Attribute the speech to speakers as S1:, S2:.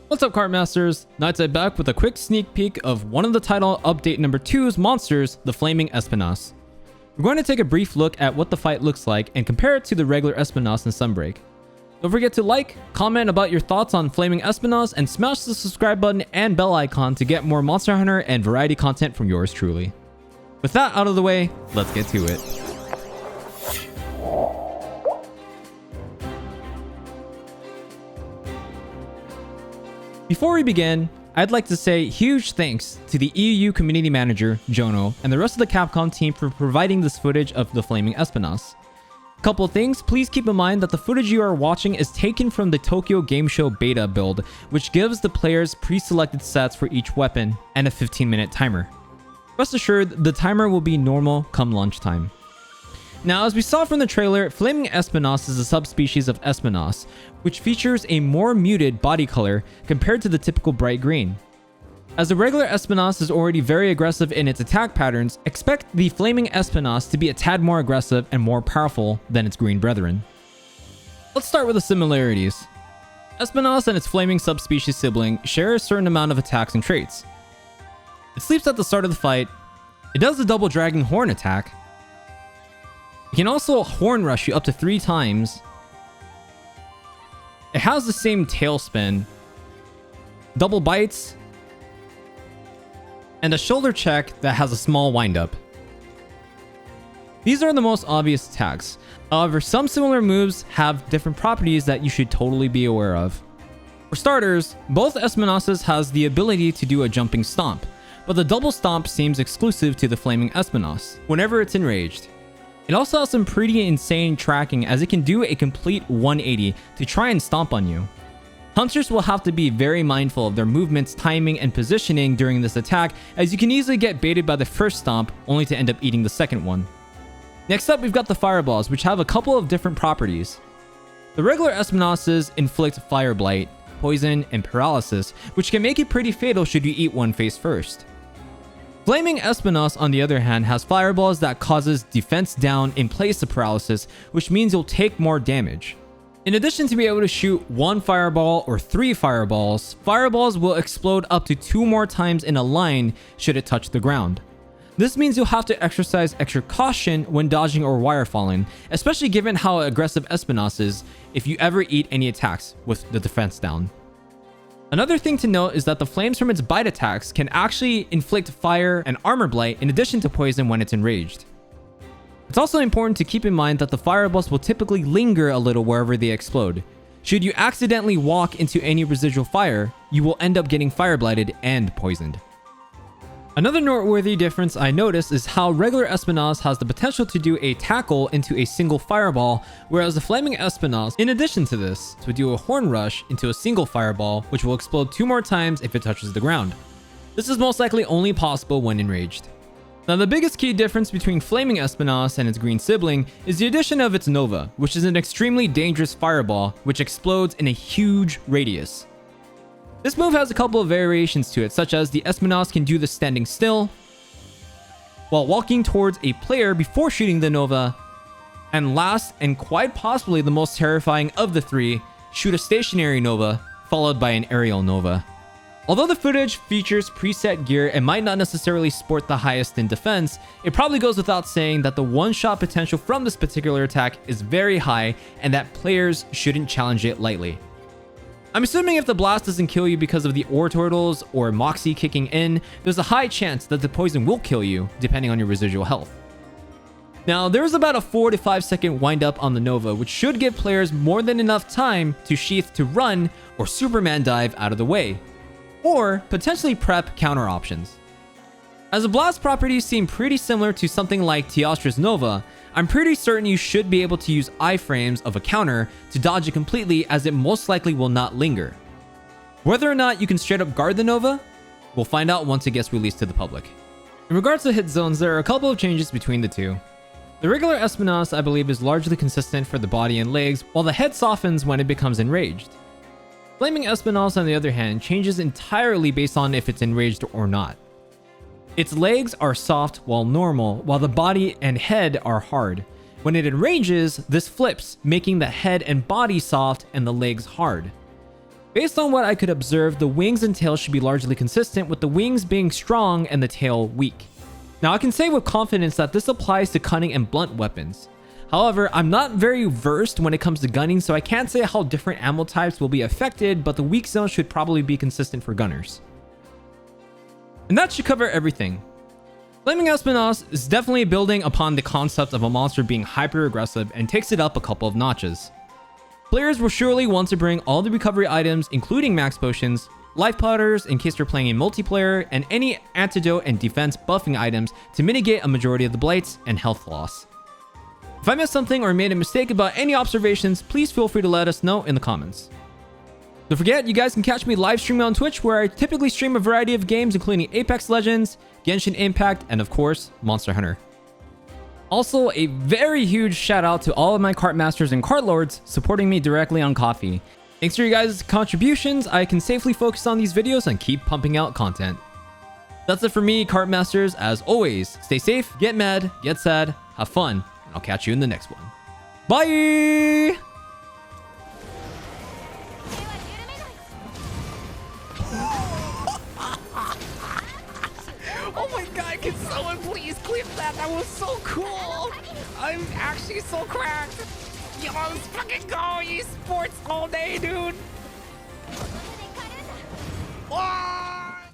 S1: What's up, Cartmasters? Nightside back with a quick sneak peek of one of the title update number 2's monsters, the Flaming Espinas. We're going to take a brief look at what the fight looks like and compare it to the regular Espinas in Sunbreak. Don't forget to like, comment about your thoughts on Flaming Espinas, and smash the subscribe button and bell icon to get more Monster Hunter and variety content from yours truly. With that out of the way, let's get to it. Before we begin, I'd like to say huge thanks to the EU Community Manager, Jonno, and the rest of the Capcom team for providing this footage of the Flaming Espinas. Couple of things, please keep in mind that the footage you are watching is taken from the Tokyo Game Show beta build, which gives the players pre-selected sets for each weapon and a 15-minute timer. Rest assured, the timer will be normal come lunchtime. Now, as we saw from the trailer, Flaming Espinas is a subspecies of Espinas, which features a more muted body color compared to the typical bright green. As the regular Espinas is already very aggressive in its attack patterns, expect the Flaming Espinas to be a tad more aggressive and more powerful than its green brethren. Let's start with the similarities. Espinas and its flaming subspecies sibling share a certain amount of attacks and traits. It sleeps at the start of the fight, it does the double dragon horn attack, it can also horn rush you up to 3 times. It has the same tail spin, double bites, and a shoulder check that has a small windup. These are the most obvious attacks. However, some similar moves have different properties that you should totally be aware of. For starters, both Espinas has the ability to do a jumping stomp, but the double stomp seems exclusive to the Flaming Espinas whenever it's enraged. It also has some pretty insane tracking, as it can do a complete 180 to try and stomp on you. Hunters will have to be very mindful of their movements, timing, and positioning during this attack, as you can easily get baited by the first stomp only to end up eating the second one. Next up, we've got the fireballs, which have a couple of different properties. The regular Espinas inflict fire blight, poison, and paralysis, which can make it pretty fatal should you eat one face first. Flaming Espinas, on the other hand, has fireballs that causes defense down in place of paralysis, which means you'll take more damage. In addition to being able to shoot 1 fireball or 3 fireballs, fireballs will explode up to 2 more times in a line should it touch the ground. This means you'll have to exercise extra caution when dodging or wire falling, especially given how aggressive Espinas is if you ever eat any attacks with the defense down. Another thing to note is that the flames from its bite attacks can actually inflict fire and armor blight in addition to poison when it's enraged. It's also important to keep in mind that the fireballs will typically linger a little wherever they explode. Should you accidentally walk into any residual fire, you will end up getting fire blighted and poisoned. Another noteworthy difference I noticed is how regular Espinas has the potential to do a tackle into a single fireball, whereas the Flaming Espinas, in addition to this, would do a horn rush into a single fireball, which will explode 2 more times if it touches the ground. This is most likely only possible when enraged. Now, the biggest key difference between Flaming Espinas and its green sibling is the addition of its Nova, which is an extremely dangerous fireball which explodes in a huge radius. This move has a couple of variations to it, such as the Espinas can do the standing still while walking towards a player before shooting the Nova, and last and quite possibly the most terrifying of the 3, shoot a stationary Nova followed by an aerial Nova. Although the footage features preset gear and might not necessarily sport the highest in defense, it probably goes without saying that the one-shot potential from this particular attack is very high and that players shouldn't challenge it lightly. I'm assuming if the blast doesn't kill you because of the ore turtles or Moxie kicking in, there's a high chance that the poison will kill you, depending on your residual health. Now, there is about a 4 to 5 second wind up on the Nova, which should give players more than enough time to sheath to run or Superman dive out of the way, or potentially prep counter options. As the blast properties seem pretty similar to something like Teostra's Nova, I'm pretty certain you should be able to use iframes of a counter to dodge it completely, as it most likely will not linger. Whether or not you can straight up guard the Nova, we'll find out once it gets released to the public. In regards to hit zones, there are a couple of changes between the two. The regular Espinas, I believe, is largely consistent for the body and legs, while the head softens when it becomes enraged. Flaming Espinas, on the other hand, changes entirely based on if it's enraged or not. Its legs are soft while normal, while the body and head are hard. When it enrages, this flips, making the head and body soft and the legs hard. Based on what I could observe, the wings and tail should be largely consistent, with the wings being strong and the tail weak. Now I can say with confidence that this applies to cutting and blunt weapons. However, I'm not very versed when it comes to gunning, so I can't say how different ammo types will be affected, but the weak zone should probably be consistent for gunners. And that should cover everything. Flaming Espinas is definitely building upon the concept of a monster being hyper aggressive and takes it up a couple of notches. Players will surely want to bring all the recovery items, including max potions, life powders in case you're playing in multiplayer, and any antidote and defense buffing items to mitigate a majority of the blights and health loss. If I missed something or made a mistake about any observations, please feel free to let us know in the comments. Don't forget, you guys can catch me live streaming on Twitch, where I typically stream a variety of games including Apex Legends, Genshin Impact, and of course, Monster Hunter. Also, a very huge shout out to all of my cart masters and cart lords supporting me directly on Ko-fi. Thanks for your guys' contributions, I can safely focus on these videos and keep pumping out content. That's it for me, cart masters. As always, stay safe, get mad, get sad, have fun, and I'll catch you in the next one. Bye!
S2: Oh my god, can someone please clip that? That was so cool! I'm actually so cracked! Yo, let's fucking go! Esports all day, dude! Wow!